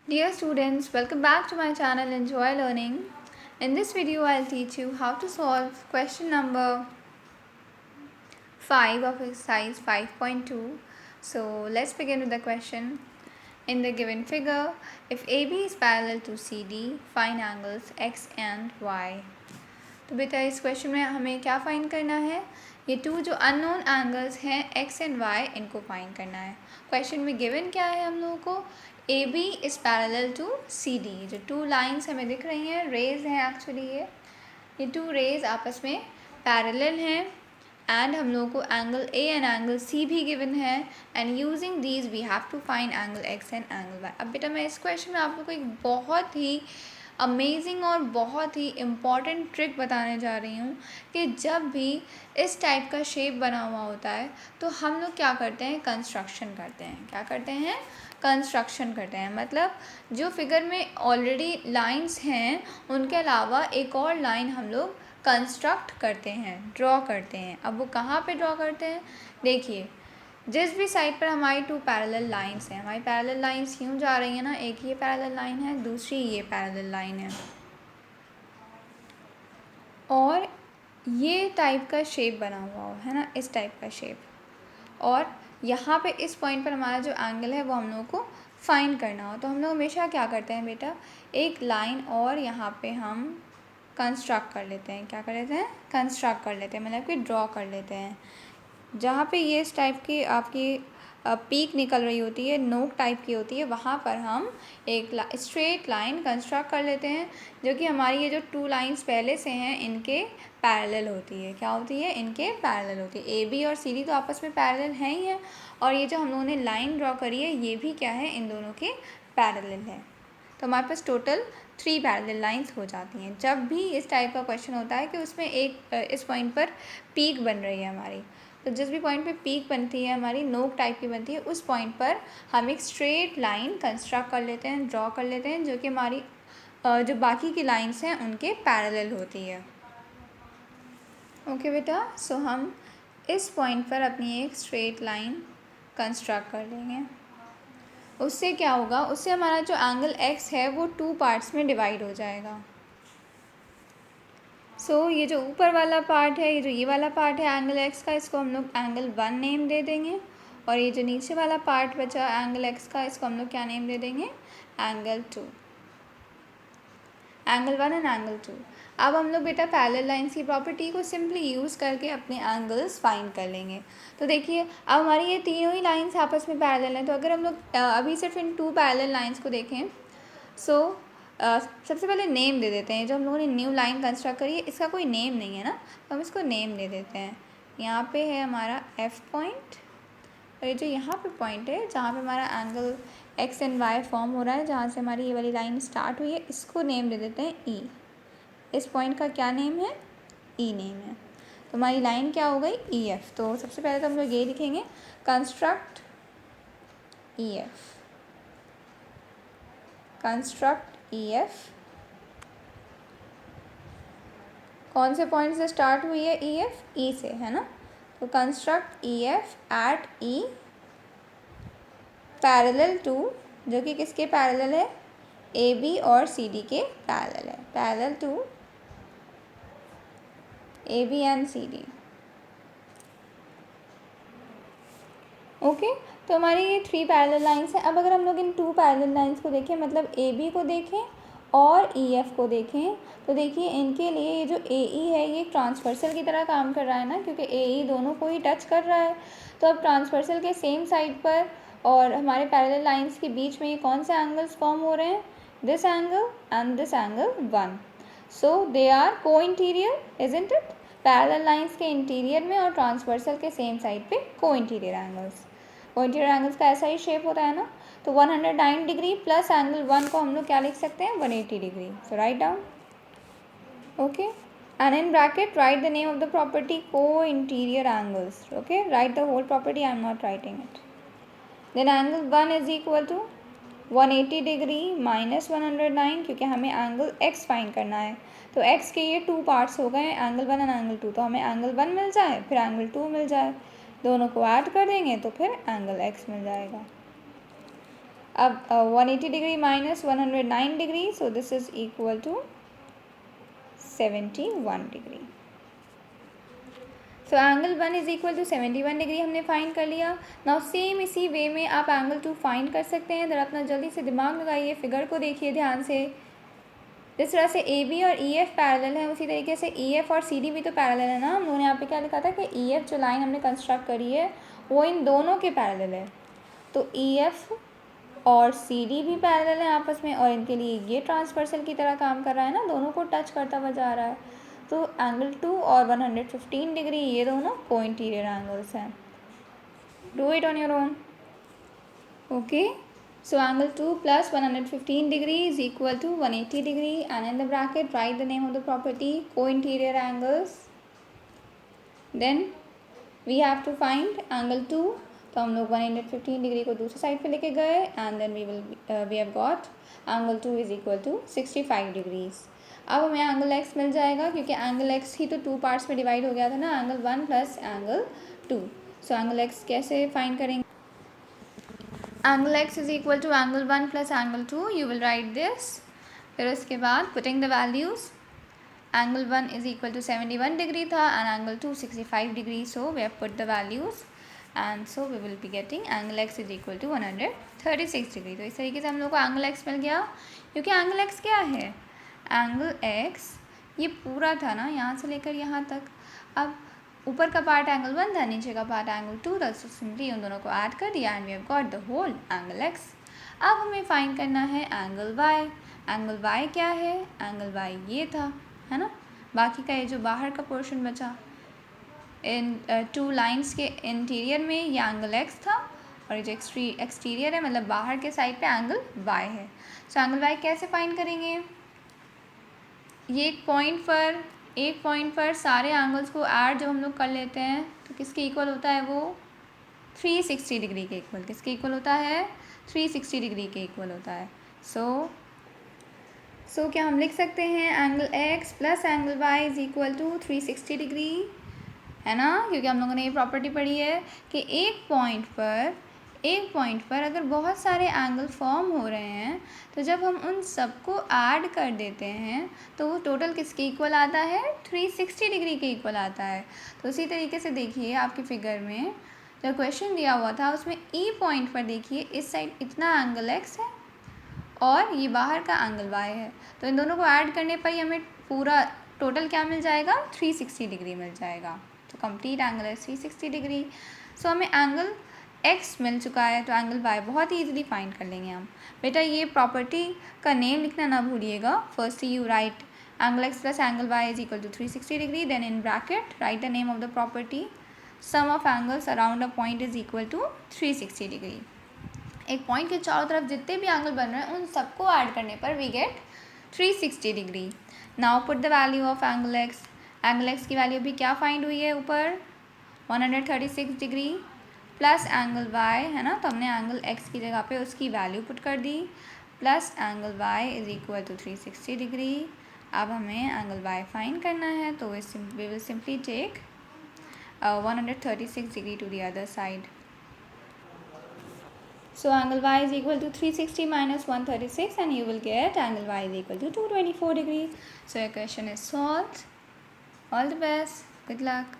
Dear students, welcome back to my channel Enjoy Learning. In this video, I'll teach you how to solve question number 5 of exercise 5.2. So let's begin with the question. In the given figure, if AB is parallel to CD, find angles X and Y. तो बेटा इस question में हमें क्या find करना है? ये to जो अननोन एंगल्स हैं एक्स एंड वाई, इनको फाइंड करना है। क्वेश्चन में गिवन क्या है हम लोगों को? A B is parallel to C D. जो टू लाइंस हमें दिख रही हैं, रेज हैं एक्चुअली, ये टू रेज आपस में पैरेलल हैं एंड हम लोगों को angle A and angle C भी गिवन है and using these we have to find angle X and angle Y. अब बेटा मैं इस क्वेश्चन में आप लोग को एक बहुत ही अमेजिंग और बहुत ही इम्पॉर्टेंट ट्रिक बताने जा रही हूँ कि जब भी इस टाइप का शेप बना हुआ होता है तो हम लोग क्या करते हैं? कंस्ट्रक्शन करते हैं। क्या करते हैं? कंस्ट्रक्शन करते हैं। मतलब जो फिगर में ऑलरेडी लाइंस हैं उनके अलावा एक और लाइन हम लोग कंस्ट्रक्ट करते हैं, ड्रॉ करते हैं। अब वो कहाँ पे ड्रॉ करते हैं? देखिए, जिस भी साइड पर हमारी टू पैरेलल लाइंस हैं, हमारी पैरेलल लाइंस यूँ जा रही है ना, एक ये पैरेलल लाइन है, दूसरी ये पैरेलल लाइन है, और ये टाइप का शेप बना हुआ है ना, इस टाइप का शेप, और यहाँ पे इस पॉइंट पर हमारा जो एंगल है वो हम लोगों को फाइंड करना हो तो हम लोग हमेशा क्या करते हैं बेटा? एक लाइन और यहाँ पे हम कंस्ट्रक्ट कर लेते हैं। क्या कर लेते हैं? कंस्ट्रक्ट कर लेते हैं, मतलब कि ड्रॉ कर लेते हैं। जहाँ पे ये इस टाइप की आपकी पीक निकल रही होती है, नोक टाइप की होती है, वहाँ पर हम एक स्ट्रेट लाइन कंस्ट्रक्ट कर लेते हैं जो कि हमारी ये जो टू लाइंस पहले से हैं इनके पैरेलल होती है। क्या होती है? इनके पैरेलल होती है। ए बी और सी डी तो आपस में पैरेलल हैं ही हैं, और ये जो हम लोगों ने लाइन ड्रॉ करी है ये भी क्या है? इन दोनों के पैरेलल है। तो हमारे पास टोटल 3 पैरेलल लाइंस हो जाती हैं। जब भी इस टाइप का क्वेश्चन होता है कि उसमें एक इस पॉइंट पर पीक बन रही है हमारी, तो जिस भी पॉइंट पे पीक बनती है हमारी, नोक टाइप की बनती है, उस पॉइंट पर हम एक स्ट्रेट लाइन कंस्ट्रक्ट कर लेते हैं, ड्रॉ कर लेते हैं, जो कि हमारी जो बाकी की लाइंस हैं उनके पैरेलल होती है। ओके बेटा, सो हम इस पॉइंट पर अपनी एक स्ट्रेट लाइन कंस्ट्रक्ट कर लेंगे। उससे क्या होगा? उससे हमारा जो एंगल एक्स है वो 2 पार्ट्स में डिवाइड हो जाएगा। ये जो ऊपर वाला पार्ट है, ये वाला पार्ट है एंगल एक्स का, इसको हम लोग एंगल 1 नेम दे देंगे, और ये जो नीचे वाला पार्ट बचा एंगल एक्स का, इसको हम लोग क्या नेम दे देंगे? एंगल 2। Angle 1 and angle 2। अब हम लोग बेटा पैरेलल लाइंस की प्रॉपर्टी को सिंपली यूज़ करके अपने एंगल्स फाइंड कर लेंगे। तो देखिए, अब हमारी ये तीनों ही लाइंस आपस में पैरेलल हैं, तो अगर हम लोग अभी सिर्फ इन 2 पैरेलल लाइंस को देखें, सबसे पहले नेम दे देते हैं। जो हम लोगों ने न्यू लाइन कंस्ट्रक्ट करी है इसका कोई नेम नहीं है ना, तो हम इसको नेम दे देते हैं। यहाँ पे है हमारा एफ पॉइंट, और ये जो यहाँ पे पॉइंट है जहाँ पे हमारा angle X and Y form हो रहा है, जहाँ से हमारी ये वाली लाइन स्टार्ट हुई है, इसको नेम दे देते हैं ई। इस पॉइंट का क्या नेम है? ई नेम है। तो हमारी लाइन क्या हो गई? E F. तो सबसे पहले तो हम लोग ये लिखेंगे, construct E F, construct E F. कौन से पॉइंट से स्टार्ट हुई है ई एफ? ई से, है ना। तो construct E F at E parallel to, जो कि किसके पैरेलल है? ए बी और सी डी के पैरेलल है। Parallel to A B and C D. Okay, तो हमारी ये 3 पैरेलल लाइंस हैं। अब अगर हम लोग इन 2 पैरेलल लाइंस को देखें, मतलब ए बी को देखें और ई एफ को देखें, तो देखिए इनके लिए ये जो ए ई है ये ट्रांसवर्सल की तरह काम कर रहा है ना, क्योंकि ए ई दोनों को ही टच कर रहा है। तो अब ट्रांसवर्सल के सेम साइड पर और हमारे पैरेलल लाइंस के बीच में ये कौन से एंगल्स फॉर्म हो रहे हैं? This angle and this angle 1। So they are co interior, isn't it? Parallel lines के इंटीरियर में और ट्रांसवर्सल के सेम साइड पे co interior angles. Co interior angles का ऐसा ही शेप होता है ना। तो 109 डिग्री प्लस एंगल 1 को हम लोग क्या लिख सकते हैं? 180 degree. So write down. Okay, and in bracket write the name of the property co-interior angles. Okay, write the whole property, I am not writing it. Then angle 1 is equal to 180 degree minus 109, क्योंकि हमें angle x find करना है। तो x के ये 2 parts हो गए, angle 1 and angle 2। तो हमें एंगल 1 मिल जाए फिर एंगल 2 मिल जाए, दोनों को ऐड कर देंगे तो फिर एंगल x मिल जाएगा। अब 180 degree minus 109 degree, so this is equal to 71 degree. So angle 1 is equal to 71 degree हमने फाइंड कर लिया. नाउ सेम इसी वे में आप एंगल 2 फाइंड कर सकते हैं. ज़रा अपना जल्दी से दिमाग लगाइए, फिगर को देखिए ध्यान से. जिस तरह से ए बी और ई एफ पैरेलल है, उसी तरीके से ई एफ और सी डी भी तो पैरेलल है ना. हम लोगों ने यहाँ पे क्या लिखा था कि ई एफ जो लाइन हमने कंस्ट्रक्ट करी है वो इन दोनों के पैरेलल है. तो ई एफ और सी डी भी पैरेलल है आपस में, और इनके लिए ये ट्रांसवर्सल की तरह काम कर रहा है ना, दोनों को टच करता हुआ जा रहा है. तो एंगल 2 और 115 डिग्री ये दोनों को इंटीरियर एंगल्स हैं. Do it on your own. Okay, so angle 2 plus 115 degree is equal to 180 degree, and in the bracket write the name of the property co-interior angles. Then we have to find angle 2. तो हम लोग 115 degree को दूसरी side पे लेके गए, and then we have got angle 2 is equal to 65 degrees. अब हमें एंगल x मिल जाएगा, क्योंकि एंगल x ही तो 2 पार्ट्स में डिवाइड हो गया था ना, angle 1 plus angle 2. So angle x कैसे फाइंड करेंगे? Angle x is equal to angle 1 plus angle 2. You will write this. फिर उसके बाद putting the values. Angle 1 is equal to 71 degree था, and angle 2 65 degree. So we have put the values, and so we will be getting angle x is equal to 136 degree. तो इस तरीके से हम लोग को एंगल x मिल गया, क्योंकि एंगल x क्या है? एंगल x ये पूरा था ना, यहाँ से लेकर यहाँ तक. अब ऊपर का पार्ट एंगल 1 था, नीचे का पार्ट एंगल 2 था. सो सिंपली उन दोनों को ऐड कर दिया, and we have got the whole angle x. अब हमें फाइंड करना है एंगल y. एंगल y क्या है? एंगल y ये था, है ना. बाकी का ये जो बाहर का पोर्शन बचा, इन 2 लाइंस के इंटीरियर में ये एंगल x था, और ये जो एक्सटीरियर है मतलब बाहर के साइड पे एंगल y है. सो एंगल y कैसे फाइंड करेंगे? ये एक पॉइंट पर सारे एंगल्स को ऐड जब हम लोग कर लेते हैं तो किसके इक्वल होता है? वो 360 डिग्री के इक्वल. किसके इक्वल होता है? 360 डिग्री के इक्वल होता है. सो क्या हम लिख सकते हैं angle x plus angle y is equal to 360 degree, है ना. क्योंकि हम लोगों ने ये प्रॉपर्टी पढ़ी है कि एक पॉइंट पर अगर बहुत सारे एंगल फॉर्म हो रहे हैं तो जब हम उन सबको ऐड कर देते हैं तो वो टोटल किसके इक्वल आता है? 360 डिग्री के इक्वल आता है. तो उसी तरीके से देखिए आपकी फिगर में जो क्वेश्चन दिया हुआ था उसमें ई पॉइंट पर देखिए इस साइड इतना एंगल x है और ये बाहर का एंगल y है. तो इन दोनों को ऐड करने पर ही हमें पूरा टोटल क्या मिल जाएगा? 360 डिग्री मिल जाएगा. तो कंप्लीट एंगल है 360 डिग्री. सो हमें एंगल x मिल चुका है, तो एंगल y बहुत ही ईजिली फाइंड कर लेंगे हम. बेटा ये प्रॉपर्टी का नेम लिखना ना भूलिएगा. Firstly you write angle x plus angle y is equal to 360 degree. Then in bracket write the name of the property. Sum of angles around a point is equal to 360 degree. एक point के चारों तरफ जितने भी angle बन रहे हैं उन सबको ऐड करने पर we get 360 degree. Now put the value of angle x. Angle x की वैल्यू भी क्या फाइंड हुई है? ऊपर 136 डिग्री प्लस एंगल y, है ना. तो हमने एंगल x की जगह पे उसकी वैल्यू पुट कर दी, plus angle y is equal to 360 degree. अब हमें एंगल y फाइंड करना है, तो we will simply take 136 degree to the other side. So angle y is equal to 360 minus 136, and you will get angle y is equal to 224 degree. So your question is solved. All the best. Good luck.